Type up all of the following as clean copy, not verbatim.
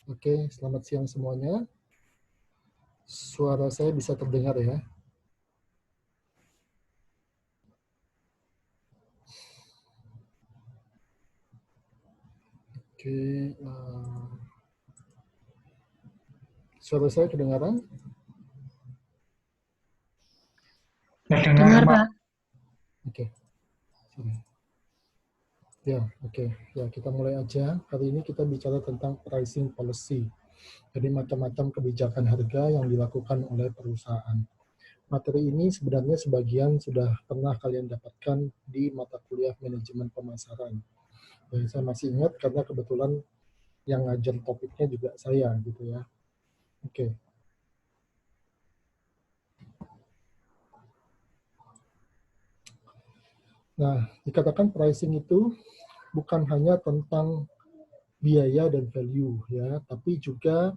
Oke, selamat siang semuanya. Suara saya bisa terdengar ya? Oke, suara saya kedengaran? Dengar, Pak. Pak. Oke, sorry. Ya, oke. Ya, kita mulai aja. Hari ini kita bicara tentang pricing policy. Jadi macam-macam kebijakan harga yang dilakukan oleh perusahaan. Materi ini sebenarnya sebagian sudah pernah kalian dapatkan di mata kuliah manajemen pemasaran. Dan saya masih ingat karena kebetulan yang ngajar topiknya juga saya gitu ya. Oke. Nah, dikatakan pricing itu bukan hanya tentang biaya dan value ya, tapi juga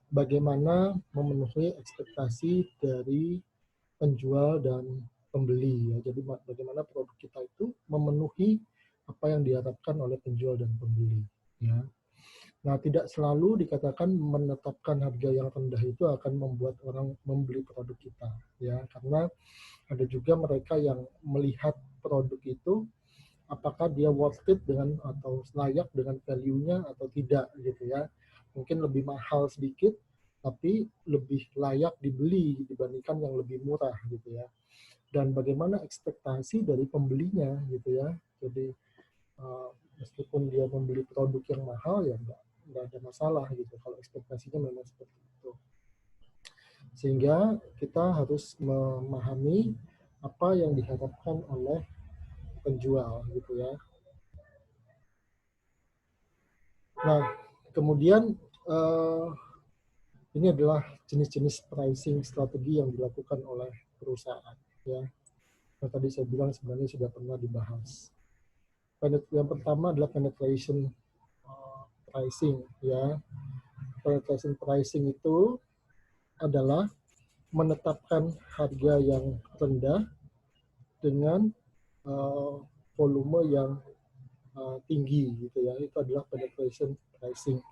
bagaimana memenuhi ekspektasi dari penjual dan pembeli ya. Jadi bagaimana produk kita itu memenuhi apa yang diharapkan oleh penjual dan pembeli ya. Nah, tidak selalu dikatakan menetapkan harga yang rendah itu akan membuat orang membeli produk kita ya, karena ada juga mereka yang melihat produk itu apakah dia worth it dengan atau layak dengan value-nya atau tidak gitu ya. Mungkin lebih mahal sedikit tapi lebih layak dibeli dibandingkan yang lebih murah gitu ya. Dan bagaimana ekspektasi dari pembelinya gitu ya. Jadi meskipun dia membeli produk yang mahal ya nggak ada masalah gitu kalau ekspektasinya memang seperti itu. Sehingga kita harus memahami apa yang diharapkan oleh penjual gitu ya. Nah, kemudian ini adalah jenis-jenis pricing strategi yang dilakukan oleh perusahaan. Ya, yang tadi saya bilang sebenarnya sudah pernah dibahas. Yang pertama adalah penetration pricing. Ya, penetration pricing itu adalah menetapkan harga yang rendah dengan volume yang tinggi, gitu ya. Itu adalah penetration pricing.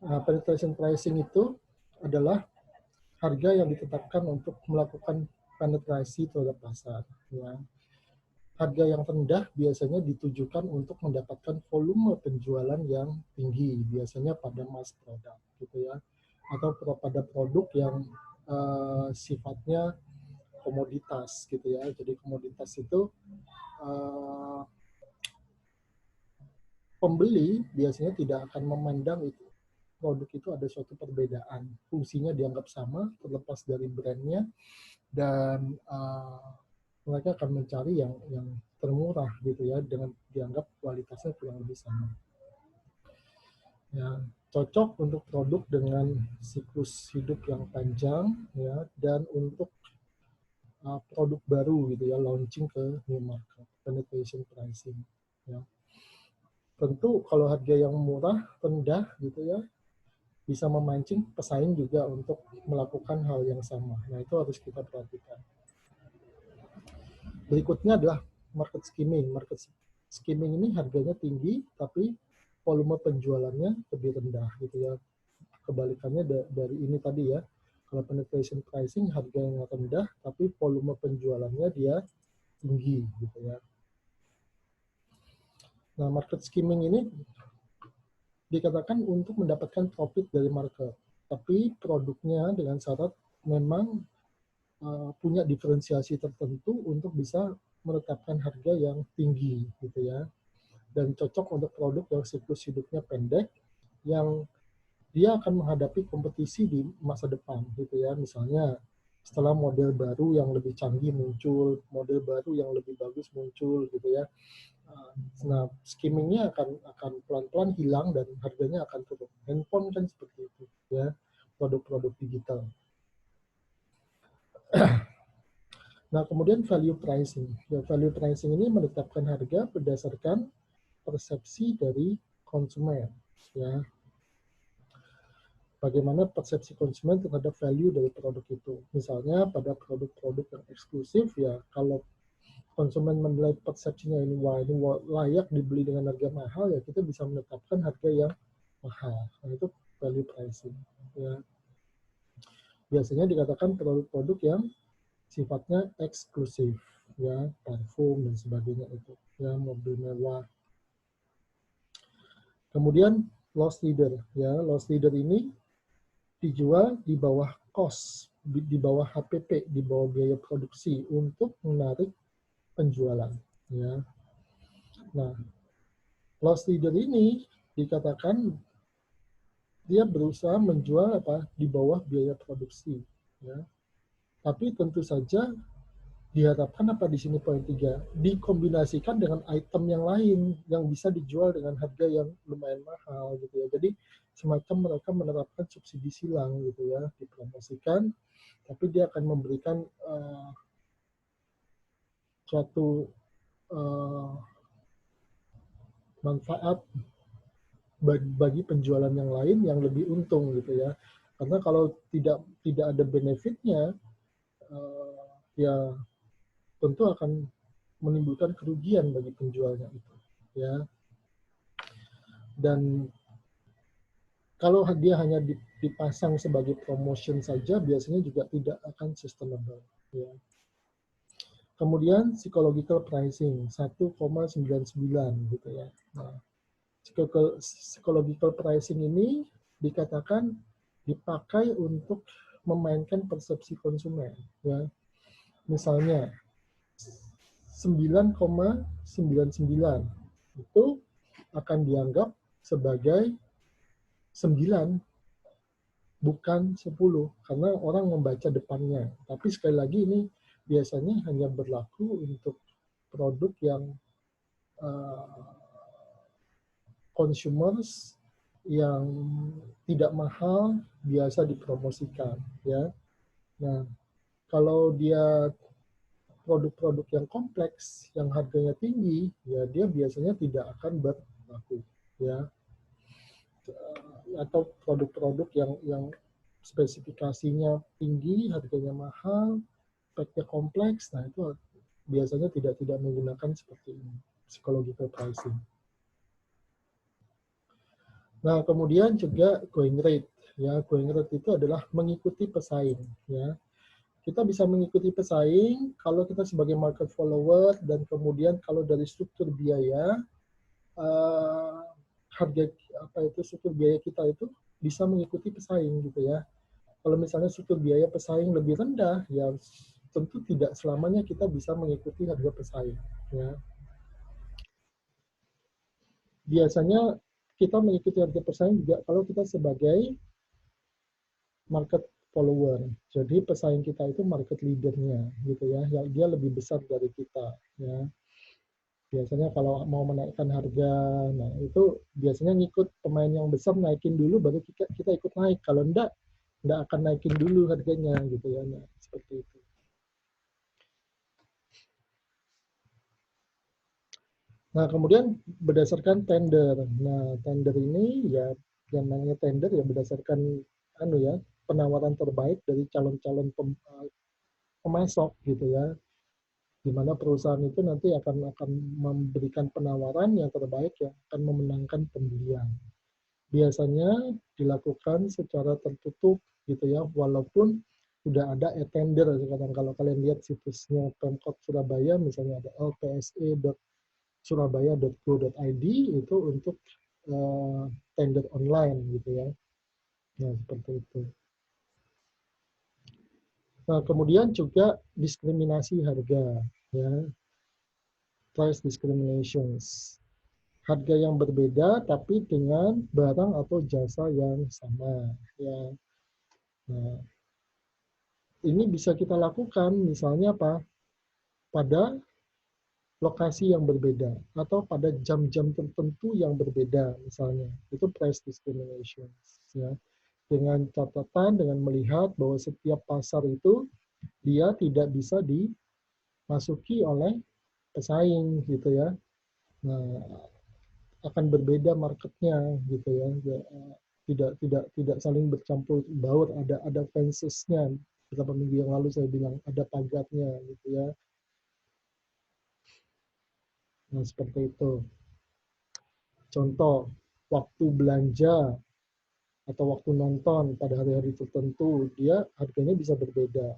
Penetration pricing itu adalah harga yang ditetapkan untuk melakukan penetrasi terhadap pasar. Ya. Harga yang rendah biasanya ditujukan untuk mendapatkan volume penjualan yang tinggi, biasanya pada mass product, gitu ya, atau pada produk yang sifatnya komoditas, gitu ya. Jadi komoditas itu pembeli biasanya tidak akan memandang itu produk itu ada suatu perbedaan, fungsinya dianggap sama terlepas dari brandnya, dan mereka akan mencari yang termurah gitu ya, dengan dianggap kualitasnya kurang lebih sama. Ya, cocok untuk produk dengan siklus hidup yang panjang ya, dan untuk produk baru gitu ya, launching ke new market, penetration pricing ya. Tentu kalau harga yang murah, rendah gitu ya, bisa memancing pesaing juga untuk melakukan hal yang sama. Nah, itu harus kita perhatikan. Berikutnya adalah market skimming. Market skimming ini harganya tinggi, tapi volume penjualannya lebih rendah gitu ya. Kebalikannya dari ini tadi ya. Kalau penetration pricing harga yang rendah, tapi volume penjualannya dia tinggi gitu ya. Nah, market skimming ini dikatakan untuk mendapatkan profit dari market, tapi produknya dengan syarat memang punya diferensiasi tertentu untuk bisa menetapkan harga yang tinggi gitu ya, dan cocok untuk produk yang siklus hidupnya pendek, yang dia akan menghadapi kompetisi di masa depan gitu ya. Misalnya setelah model baru yang lebih canggih muncul, model baru yang lebih bagus muncul gitu ya. Nah, skimmingnya akan pelan-pelan hilang dan harganya akan turun. Handphone kan seperti itu ya, produk-produk digital. Nah, kemudian value pricing. Ya, value pricing ini menetapkan harga berdasarkan persepsi dari konsumen. Ya, bagaimana persepsi konsumen terhadap value dari produk itu. Misalnya pada produk-produk yang eksklusif ya, kalau konsumen menilai persepsinya ini, wah ini layak dibeli dengan harga mahal, ya kita bisa menetapkan harga yang mahal. Nah, itu value pricing. Ya. Biasanya dikatakan produk-produk yang sifatnya eksklusif, ya, parfum dan sebagainya itu, ya, mobil mewah. Kemudian loss leader, ya, loss leader ini dijual di bawah cost, di bawah HPP, di bawah biaya produksi untuk menarik penjualan, ya. Nah, loss leader ini dikatakan dia berusaha menjual apa di bawah biaya produksi, ya. Tapi tentu saja diharapkan apa di sini poin 3, dikombinasikan dengan item yang lain yang bisa dijual dengan harga yang lumayan mahal gitu ya. Jadi semacam mereka menerapkan subsidi silang gitu ya, dipromosikan tapi dia akan memberikan suatu manfaat bagi penjualan yang lain yang lebih untung gitu ya. Karena kalau tidak ada benefitnya, ya tentu akan menimbulkan kerugian bagi penjualnya itu, ya. Dan kalau dia hanya dipasang sebagai promotion saja, biasanya juga tidak akan sustainable, ya. Kemudian psychological pricing 1,99 gitu ya. Nah, psychological pricing ini dikatakan dipakai untuk memainkan persepsi konsumen, ya. Misalnya 9,99 itu akan dianggap sebagai 9, bukan 10, karena orang membaca depannya. Tapi sekali lagi ini biasanya hanya berlaku untuk produk yang consumers yang tidak mahal biasa dipromosikan, ya. Nah, kalau dia produk-produk yang kompleks yang harganya tinggi, ya dia biasanya tidak akan berlaku, ya. Atau produk-produk yang spesifikasinya tinggi, harganya mahal, speknya kompleks, nah itu biasanya tidak menggunakan seperti ini, psychological pricing. Nah, kemudian juga going rate, ya. Going rate itu adalah mengikuti pesaing, ya. Kita bisa mengikuti pesaing kalau kita sebagai market follower, dan kemudian kalau dari struktur biaya, harga struktur biaya kita itu bisa mengikuti pesaing gitu ya. Kalau misalnya struktur biaya pesaing lebih rendah, ya tentu tidak selamanya kita bisa mengikuti harga pesaing, ya. Biasanya kita mengikuti harga pesaing juga kalau kita sebagai market follower. Jadi pesaing kita itu market leadernya gitu ya, yang dia lebih besar dari kita, ya. Biasanya kalau mau menaikkan harga, nah itu biasanya ngikut pemain yang besar naikin dulu baru kita ikut naik. Kalau enggak akan naikin dulu harganya gitu ya. Nah, seperti itu. Nah, kemudian berdasarkan tender. Nah, tender ini ya yang namanya tender ya berdasarkan ya penawaran terbaik dari calon-calon pemasok gitu ya. Di mana perusahaan itu nanti akan memberikan penawaran yang terbaik yang akan memenangkan pembelian. Biasanya dilakukan secara tertutup gitu ya, walaupun sudah ada e-tender sekarang. Kalau kalian lihat situsnya Pemkot Surabaya, misalnya ada lpse.surabaya.go.id itu untuk tender online gitu ya. Nah, seperti itu. Nah, kemudian juga diskriminasi harga, ya, price discriminations. Harga yang berbeda tapi dengan barang atau jasa yang sama, ya. Nah, ini bisa kita lakukan misalnya apa? Pada lokasi yang berbeda atau pada jam-jam tertentu yang berbeda misalnya. Itu price discrimination, ya. Dengan catatan, dengan melihat bahwa setiap pasar itu dia tidak bisa dimasuki oleh pesaing gitu ya. Nah, akan berbeda marketnya gitu ya. Tidak saling bercampur baur, ada fences-nya. Beberapa minggu yang lalu saya bilang ada pagarnya gitu ya. Nah, seperti itu. Contoh, waktu belanja atau waktu nonton pada hari-hari tertentu, dia harganya bisa berbeda.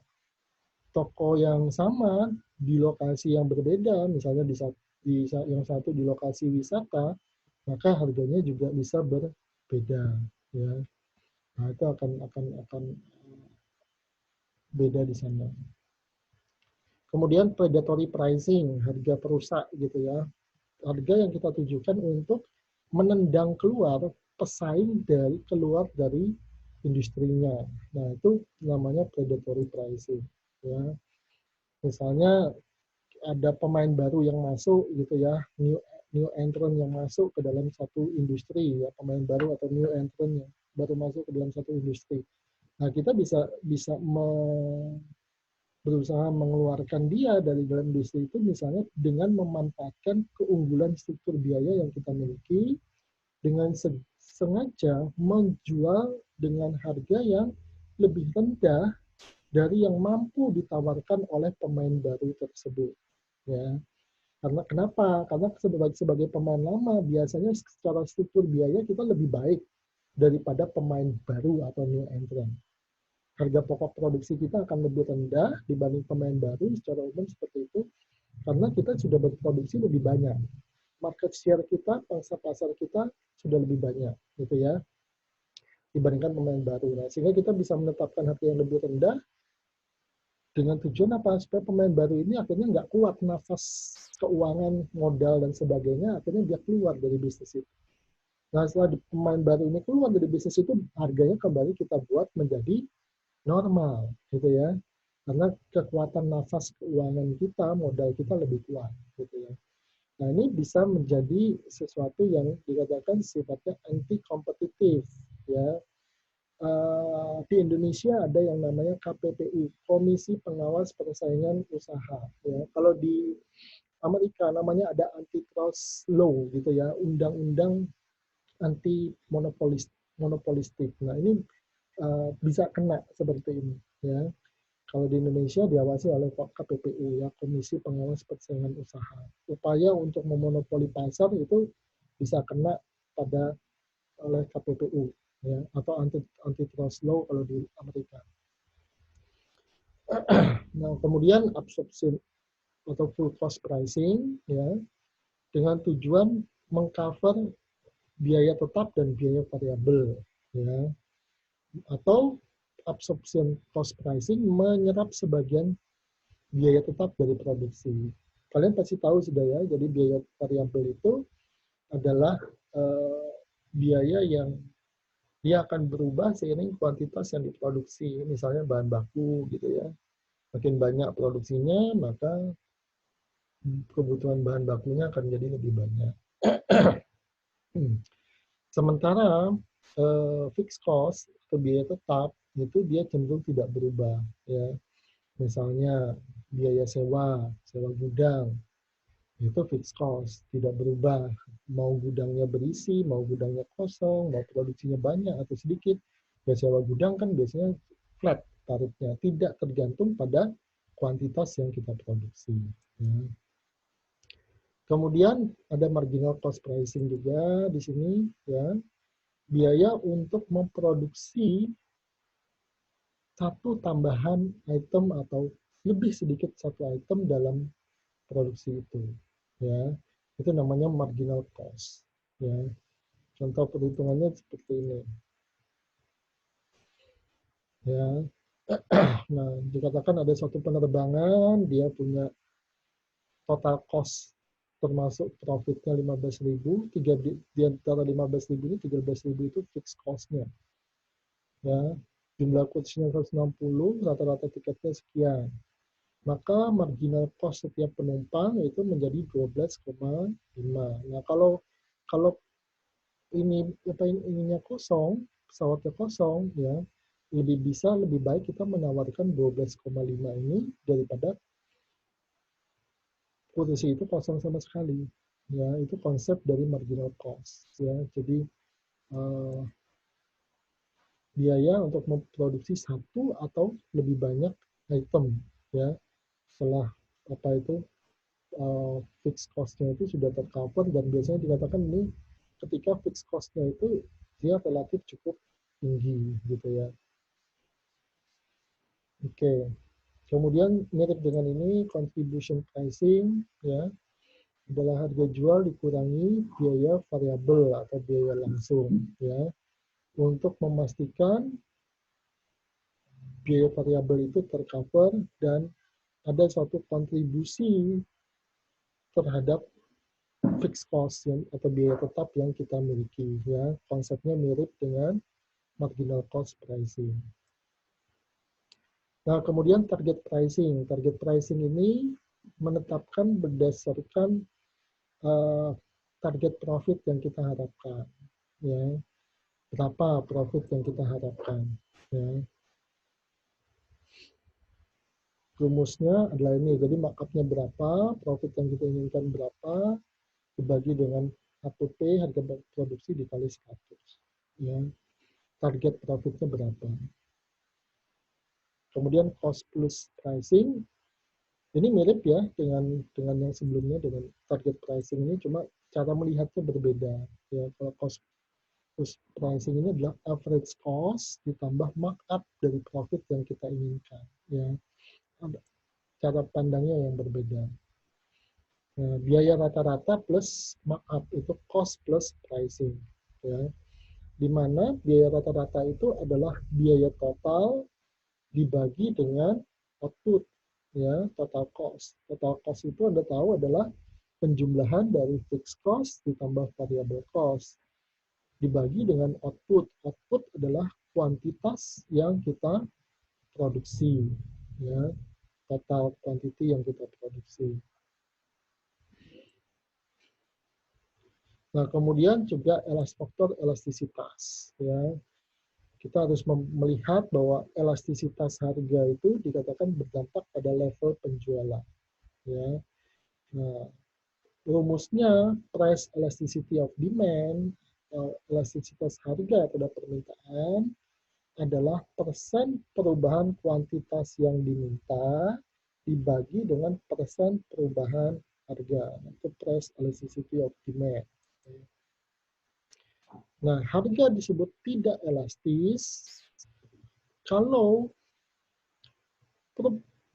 Toko yang sama di lokasi yang berbeda, misalnya di yang satu di lokasi wisata, maka harganya juga bisa berbeda, ya. Nah, itu akan beda di sana. Kemudian predatory pricing, harga perusak gitu ya. Harga yang kita tujukan untuk menendang keluar pesaing keluar dari industrinya. Nah, itu namanya predatory pricing, ya. Misalnya ada pemain baru yang masuk gitu ya, new entrant yang masuk ke dalam satu industri, ya, pemain baru atau new entrant yang baru masuk ke dalam satu industri. Nah, kita bisa bisa berusaha mengeluarkan dia dari dalam industri itu misalnya dengan memanfaatkan keunggulan struktur biaya yang kita miliki dengan sengaja menjual dengan harga yang lebih rendah dari yang mampu ditawarkan oleh pemain baru tersebut, ya. Karena kenapa? Karena sebagai pemain lama biasanya secara struktur biaya kita lebih baik daripada pemain baru atau new entrant. Harga pokok produksi kita akan lebih rendah dibanding pemain baru secara umum seperti itu karena kita sudah berproduksi lebih banyak. Market share kita, pangsa pasar kita sudah lebih banyak, gitu ya, dibandingkan pemain baru. Nah, sehingga kita bisa menetapkan harga yang lebih rendah dengan tujuan apa? Supaya pemain baru ini akhirnya nggak kuat nafas keuangan, modal, dan sebagainya, akhirnya dia keluar dari bisnis itu. Nah, setelah pemain baru ini keluar dari bisnis itu, harganya kembali kita buat menjadi normal, gitu ya. Karena kekuatan nafas keuangan kita, modal kita lebih kuat, gitu ya. Nah, ini bisa menjadi sesuatu yang dikatakan sifatnya anti kompetitif, ya. Di Indonesia ada yang namanya KPPU, Komisi Pengawas Persaingan Usaha. Ya. Kalau di Amerika namanya ada antitrust law, gitu ya, undang-undang anti monopolistik. Nah, ini bisa kena seperti ini, ya. Kalau di Indonesia diawasi oleh KPPU, ya, Komisi Pengawas Persaingan Usaha. Upaya untuk memonopoli pasar itu bisa kena pada oleh KPPU, ya, atau antitrust law kalau di Amerika. Nah, kemudian absorption atau full cost pricing, ya, dengan tujuan mengcover biaya tetap dan biaya variabel, ya, atau absorption cost pricing menyerap sebagian biaya tetap dari produksi. Kalian pasti tahu sudah ya, jadi biaya variabel itu adalah eh, biaya yang dia akan berubah seiring kuantitas yang diproduksi. Misalnya bahan baku gitu ya. Makin banyak produksinya, maka kebutuhan bahan bakunya akan jadi lebih banyak. Sementara fixed cost atau biaya tetap itu dia cenderung tidak berubah, ya. Misalnya biaya sewa gudang, itu fixed cost, tidak berubah. Mau gudangnya berisi, mau gudangnya kosong, mau produksinya banyak atau sedikit, ya sewa gudang kan biasanya flat tarifnya, tidak tergantung pada kuantitas yang kita produksi. Ya. Kemudian ada marginal cost pricing juga di sini, ya, biaya untuk memproduksi satu tambahan item atau lebih sedikit satu item dalam produksi itu, ya, itu namanya marginal cost, ya. Contoh perhitungannya seperti ini, ya. Nah, dikatakan ada suatu penerbangan dia punya total cost termasuk profitnya 15.000, di antara 15.000 ini 13.000 itu fixed cost-nya, ya. Jumlah kursnya 160, rata-rata tiketnya sekian. Maka marginal cost setiap penumpang itu menjadi 12,5. Nah, kalau ini apa ininya kosong, pesawatnya kosong, ya, lebih baik kita menawarkan 12,5 ini daripada kursi itu kosong sama sekali. Ya, itu konsep dari marginal cost, ya. Jadi eh, biaya untuk memproduksi satu atau lebih banyak item, ya, setelah apa itu fixed cost-nya itu sudah tercover, dan biasanya dikatakan ini ketika fixed cost-nya itu dia relatif cukup tinggi gitu ya. Oke. Kemudian mirip dengan ini contribution pricing ya, adalah harga jual dikurangi biaya variabel atau biaya langsung ya, untuk memastikan biaya variabel itu tercover dan ada suatu kontribusi terhadap fixed cost yang, atau biaya tetap yang kita miliki ya. Konsepnya mirip dengan marginal cost pricing. Nah, kemudian target pricing. Target pricing ini menetapkan berdasarkan target profit yang kita harapkan ya. Berapa profit yang kita harapkan ya. Rumusnya adalah ini, jadi markupnya berapa, profit yang kita inginkan berapa, dibagi dengan H2P, harga produksi dikali 100. Ya. Target profitnya berapa. Kemudian cost plus pricing, ini mirip ya dengan yang sebelumnya, dengan target pricing ini, cuma cara melihatnya berbeda. Ya, kalau cost plus pricing ini adalah average cost ditambah markup dari profit yang kita inginkan. Ya. Cara pandangnya yang berbeda. Nah, biaya rata-rata plus markup itu cost plus pricing. Ya. Di mana biaya rata-rata itu adalah biaya total dibagi dengan output. Ya, total cost. Total cost itu Anda tahu adalah penjumlahan dari fixed cost ditambah variable cost dibagi dengan output. Output adalah kuantitas yang kita produksi. Ya, total quantity yang kita produksi. Nah, kemudian juga faktor elastisitas. Ya. Kita harus melihat bahwa elastisitas harga itu dikatakan berdampak pada level penjualan. Ya. Nah, rumusnya price elasticity of demand, elastisitas harga pada permintaan, adalah persen perubahan kuantitas yang diminta dibagi dengan persen perubahan harga. Itu price elasticity of demand. Nah, harga disebut tidak elastis kalau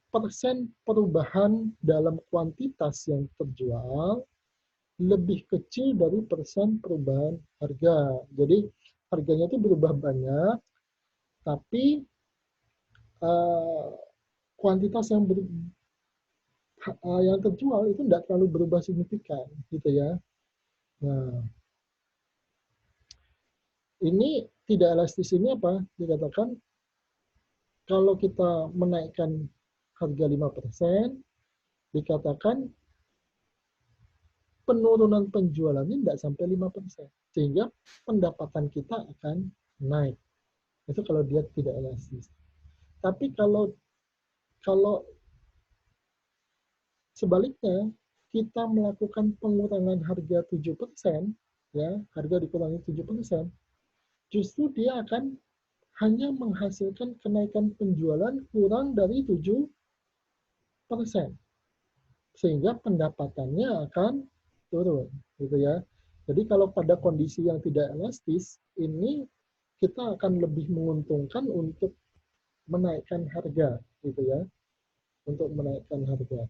persen perubahan dalam kuantitas yang terjual lebih kecil dari persen perubahan harga. Jadi harganya itu berubah banyak, tapi kuantitas yang terjual itu tidak terlalu berubah signifikan, gitu ya. Nah, ini tidak elastis ini apa? Dikatakan kalau kita menaikkan harga 5%, dikatakan penurunan penjualannya tidak sampai 5%. Sehingga pendapatan kita akan naik. Itu kalau dia tidak elastis. Tapi kalau sebaliknya, kita melakukan pengurangan harga 7%, ya, harga dikurangi 7%, justru dia akan hanya menghasilkan kenaikan penjualan kurang dari 7%. Sehingga pendapatannya akan turun, gitu ya. Jadi kalau pada kondisi yang tidak elastis, ini kita akan lebih menguntungkan untuk menaikkan harga, gitu ya, untuk menaikkan harga.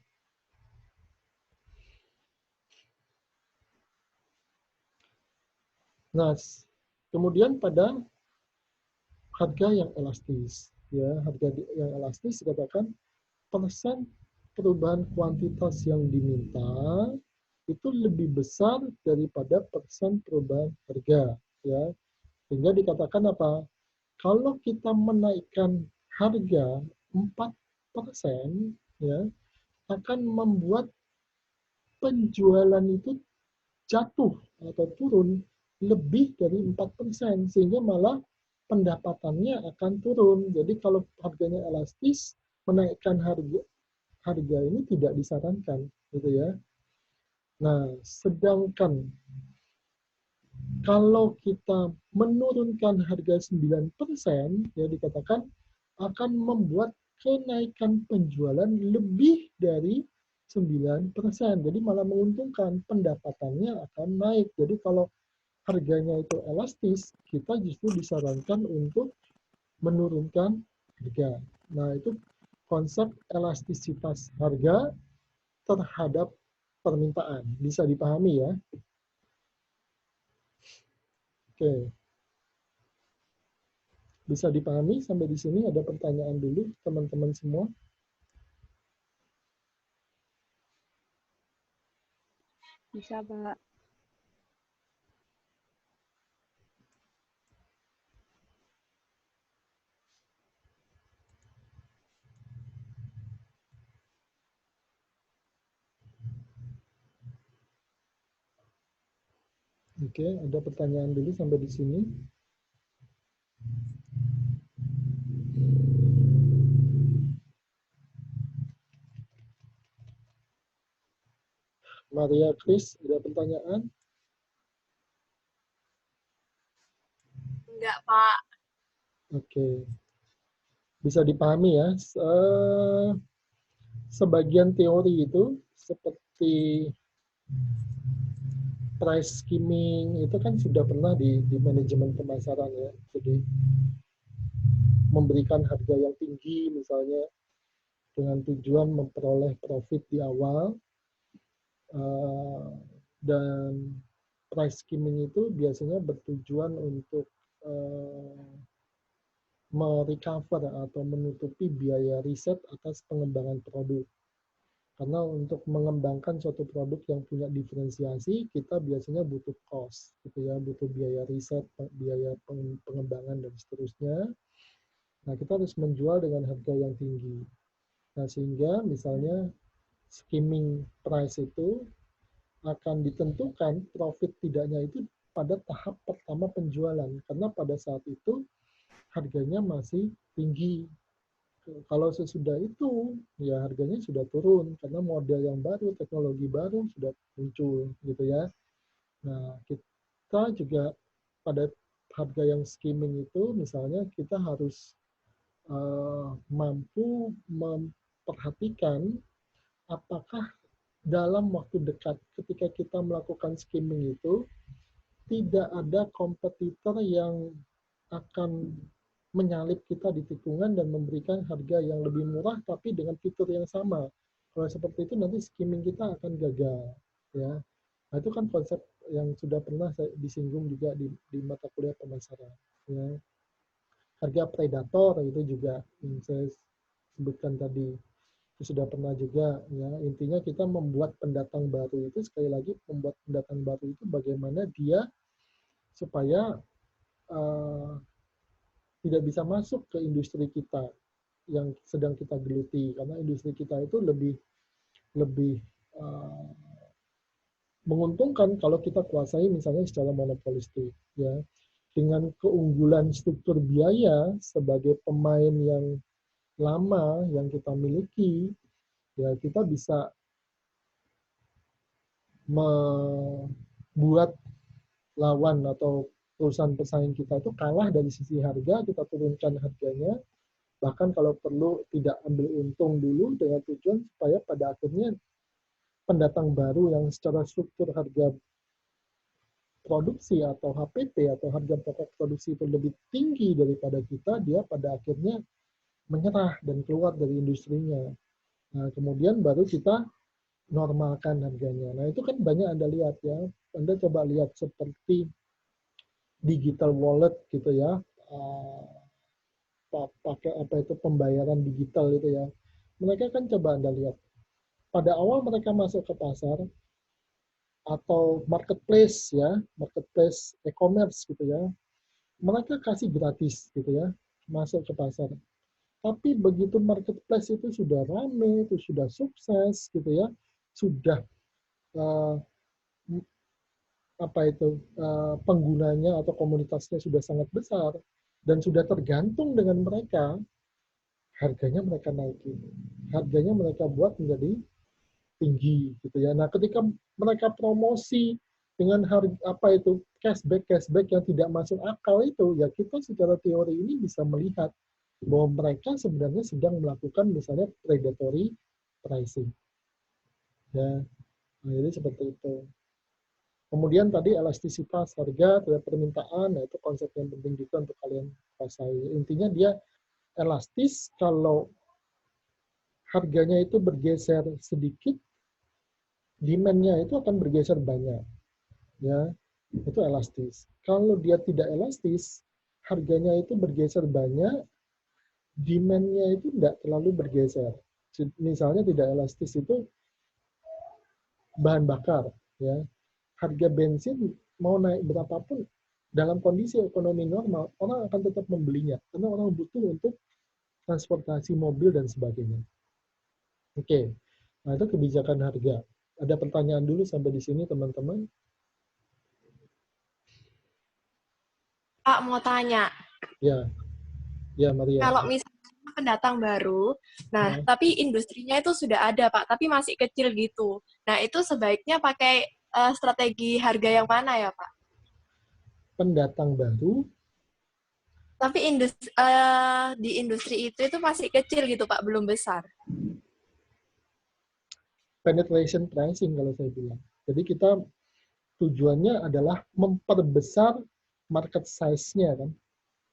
Nah, kemudian pada harga yang elastis, ya, harga yang elastis dikatakan persen perubahan kuantitas yang diminta itu lebih besar daripada persen perubahan harga, ya. Sehingga dikatakan apa? Kalau kita menaikkan harga 4%, ya, akan membuat penjualan itu jatuh atau turun lebih dari 4%, sehingga malah pendapatannya akan turun. Jadi kalau harganya elastis, menaikkan harga ini tidak disarankan, gitu ya. Nah, sedangkan kalau kita menurunkan harga 9%, ya dikatakan akan membuat kenaikan penjualan lebih dari 9%. Jadi malah menguntungkan, pendapatannya akan naik. Jadi kalau harganya itu elastis, kita justru disarankan untuk menurunkan harga. Nah, itu konsep elastisitas harga terhadap permintaan. Bisa dipahami ya? Oke. Bisa dipahami sampai di sini? Ada pertanyaan dulu teman-teman semua? Bisa, Pak. Oke, ada pertanyaan dulu sampai di sini? Maria Chris, ada pertanyaan? Enggak, Pak. Oke. Bisa dipahami ya. Sebagian teori itu seperti price skimming itu kan sudah pernah di manajemen pemasaran ya. Jadi memberikan harga yang tinggi misalnya dengan tujuan memperoleh profit di awal, dan price skimming itu biasanya bertujuan untuk merecover atau menutupi biaya riset atas pengembangan produk. Karena untuk mengembangkan suatu produk yang punya diferensiasi, kita biasanya butuh cost, gitu ya, butuh biaya riset, biaya pengembangan dan seterusnya. Nah, kita harus menjual dengan harga yang tinggi. Nah, sehingga misalnya skimming price itu akan ditentukan profit tidaknya itu pada tahap pertama penjualan. Karena pada saat itu harganya masih tinggi. Kalau sesudah itu, ya harganya sudah turun karena model yang baru, teknologi baru sudah muncul, gitu ya. Nah, kita juga pada harga yang skimming itu, misalnya kita harus mampu memperhatikan apakah dalam waktu dekat ketika kita melakukan skimming itu tidak ada kompetitor yang akan menyalip kita di tikungan dan memberikan harga yang lebih murah tapi dengan fitur yang sama. Kalau seperti itu nanti skimming kita akan gagal, ya. Nah, itu kan konsep yang sudah pernah saya disinggung juga di mata kuliah pemasaran, ya. Harga predator itu juga yang saya sebutkan tadi itu sudah pernah juga, ya. Intinya kita membuat pendatang baru itu, sekali lagi membuat pendatang baru itu bagaimana dia supaya uh, tidak bisa masuk ke industri kita yang sedang kita geluti, karena industri kita itu lebih lebih uh, menguntungkan kalau kita kuasai misalnya secara monopolistik, ya, dengan keunggulan struktur biaya sebagai pemain yang lama yang kita miliki, ya kita bisa membuat lawan atau perusahaan pesaing kita itu kalah dari sisi harga, kita turunkan harganya, bahkan kalau perlu tidak ambil untung dulu dengan tujuan supaya pada akhirnya pendatang baru yang secara struktur harga produksi atau HPT atau harga pokok produksi itu lebih tinggi daripada kita, dia pada akhirnya menyerah dan keluar dari industrinya. Nah, kemudian baru kita normalkan harganya. Nah, itu kan banyak Anda lihat ya. Anda coba lihat seperti digital wallet gitu ya. Pakai apa itu pembayaran digital itu ya. Mereka kan coba Anda lihat. Pada awal mereka masuk ke pasar atau marketplace ya, marketplace e-commerce gitu ya. Mereka kasih gratis gitu ya, masuk ke pasar. Tapi begitu marketplace itu sudah rame, itu sudah sukses gitu ya, sudah uh, apa itu penggunanya atau komunitasnya sudah sangat besar dan sudah tergantung dengan mereka, harganya mereka naikin, harganya mereka buat menjadi tinggi gitu ya. Nah, ketika mereka promosi dengan harga apa itu cashback yang tidak masuk akal itu, ya kita secara teori ini bisa melihat bahwa mereka sebenarnya sedang melakukan misalnya predatory pricing. Ya, nah, jadi seperti itu. Kemudian tadi elastisitas harga terhadap permintaan, nah itu konsep yang penting juga untuk kalian kuasai. Intinya dia elastis kalau harganya itu bergeser sedikit, demand-nya itu akan bergeser banyak. Ya, itu elastis. Kalau dia tidak elastis, harganya itu bergeser banyak, demand-nya itu tidak terlalu bergeser. Misalnya tidak elastis itu bahan bakar, ya. Harga bensin mau naik berapapun dalam kondisi ekonomi normal, orang akan tetap membelinya karena orang butuh untuk transportasi mobil dan sebagainya. Oke, nah itu kebijakan harga. Ada pertanyaan dulu sampai di sini teman-teman? Pak, mau tanya. Ya, ya Maria. Kalau misalnya pendatang baru, nah Ya, tapi industrinya itu sudah ada Pak, tapi masih kecil gitu. Nah itu sebaiknya pakai strategi harga yang mana ya Pak? pendatang baru, Tapi di industri itu masih kecil gitu Pak, belum besar. penetration pricing kalau saya bilang. Jadi kita tujuannya adalah memperbesar market size-nya kan.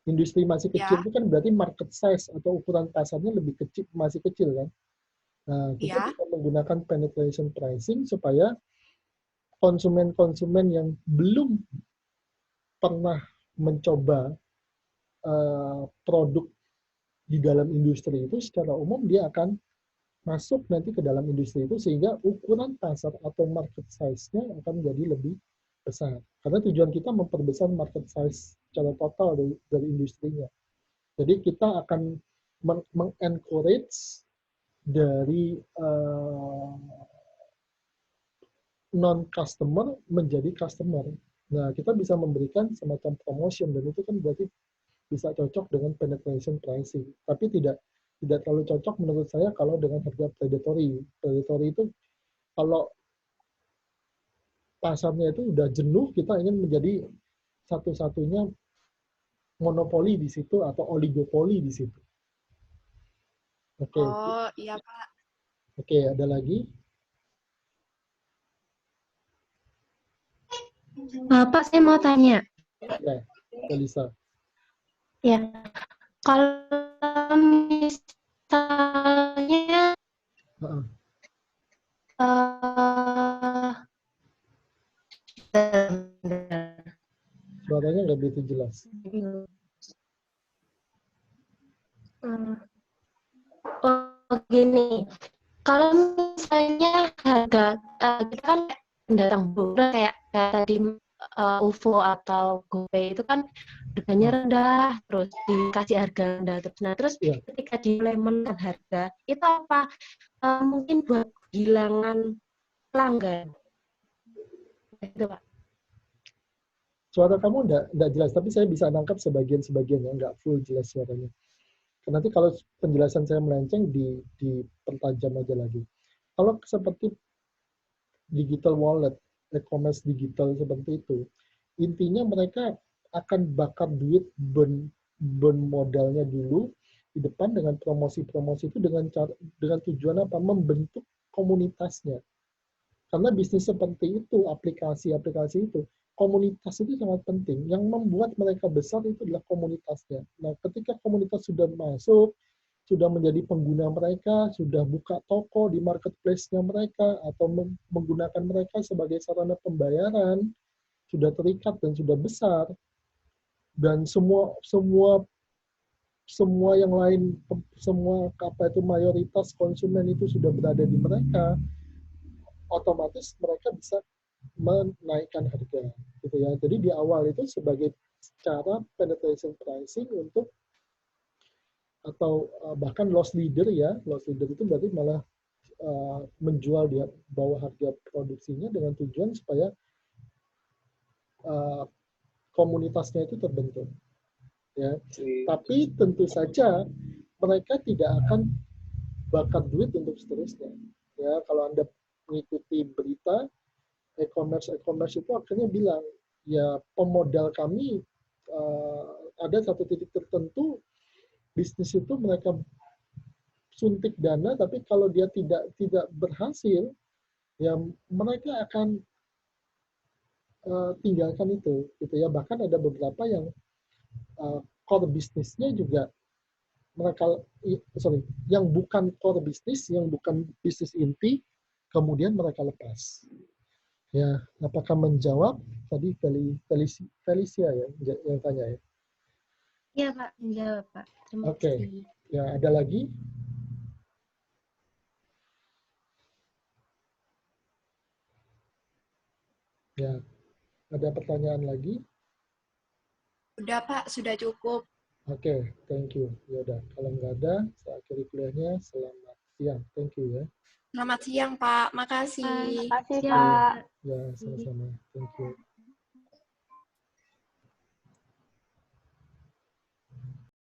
Industri masih kecil Ya, itu kan berarti market size atau ukuran pasarnya lebih kecil, masih kecil kan. Nah, kita ya. bisa menggunakan penetration pricing supaya konsumen-konsumen yang belum pernah mencoba produk di dalam industri itu secara umum dia akan masuk nanti ke dalam industri itu sehingga ukuran pasar atau market size-nya akan menjadi lebih besar. Karena tujuan kita memperbesar market size secara total dari industrinya. Jadi kita akan mengencourage dari non-customer menjadi customer. Nah, kita bisa memberikan semacam promotion dan itu kan berarti bisa cocok dengan penetration pricing. Tapi tidak terlalu cocok menurut saya kalau dengan harga predatory. Predatory itu kalau pasarnya itu udah jenuh, kita ingin menjadi satu-satunya monopoli di situ atau oligopoli di situ. Oke, Oh iya Pak. oke, ada lagi? Pak, saya mau tanya. Ya, Elisa. Ya, kalau misalnya Uh-uh. Suaranya nggak begitu jelas. Oh, gini. Kalau misalnya harga kita kan pendatang baru kayak tadi UFO atau GoPay itu kan harganya rendah, terus dikasih harga rendah terus. Nah, terus Ya, ketika dimulai menekan harga, itu apa mungkin buat kehilangan pelanggan? Itu Pak. suara kamu nggak jelas, tapi saya bisa nangkap sebagian-sebagian ya, nggak full jelas suaranya. Nanti kalau penjelasan saya melenceng, dipertajam aja lagi. Kalau seperti digital wallet, e-commerce digital seperti itu, intinya mereka akan bakar duit burn modalnya dulu di depan dengan promosi-promosi itu dengan tujuan apa? Membentuk komunitasnya. Karena bisnis seperti itu, aplikasi-aplikasi itu, komunitas itu sangat penting. Yang membuat mereka besar itu adalah komunitasnya. Nah, ketika komunitas sudah masuk, sudah menjadi pengguna mereka, sudah buka toko di marketplace-nya mereka, atau menggunakan mereka sebagai sarana pembayaran, sudah terikat dan sudah besar, dan semua semua semua yang lain, semua apa itu mayoritas konsumen itu sudah berada di mereka, otomatis mereka bisa menaikkan harga gitu ya. Jadi di awal itu sebagai cara penetration pricing untuk atau bahkan loss leader ya. Loss leader itu berarti malah menjual di bawah harga produksinya dengan tujuan supaya uh, komunitasnya itu terbentuk ya. Tapi tentu saja mereka tidak akan bakar duit untuk seterusnya. Ya, kalau Anda mengikuti berita e-commerce itu akhirnya bilang ya pemodal kami ada satu titik tertentu bisnis itu mereka suntik dana tapi kalau dia tidak berhasil ya mereka akan tinggalkan itu, gitu ya. Bahkan ada beberapa yang core bisnisnya juga mereka, yang bukan core bisnis, yang bukan bisnis inti, kemudian mereka lepas. Ya, apakah menjawab tadi Felicia ya yang tanya ya? Iya Pak, menjawab Pak. Terima Oke. kasih. Ya, ada lagi? Ya, ada pertanyaan lagi? Udah Pak, sudah cukup. Oke, thank you. Ya udah, kalau nggak ada, saya akhiri kuliahnya. Selamat siang. Thank you ya. Selamat siang Pak, makasih. Makasih, Siap. Pak. Ya, sama-sama. Thank you.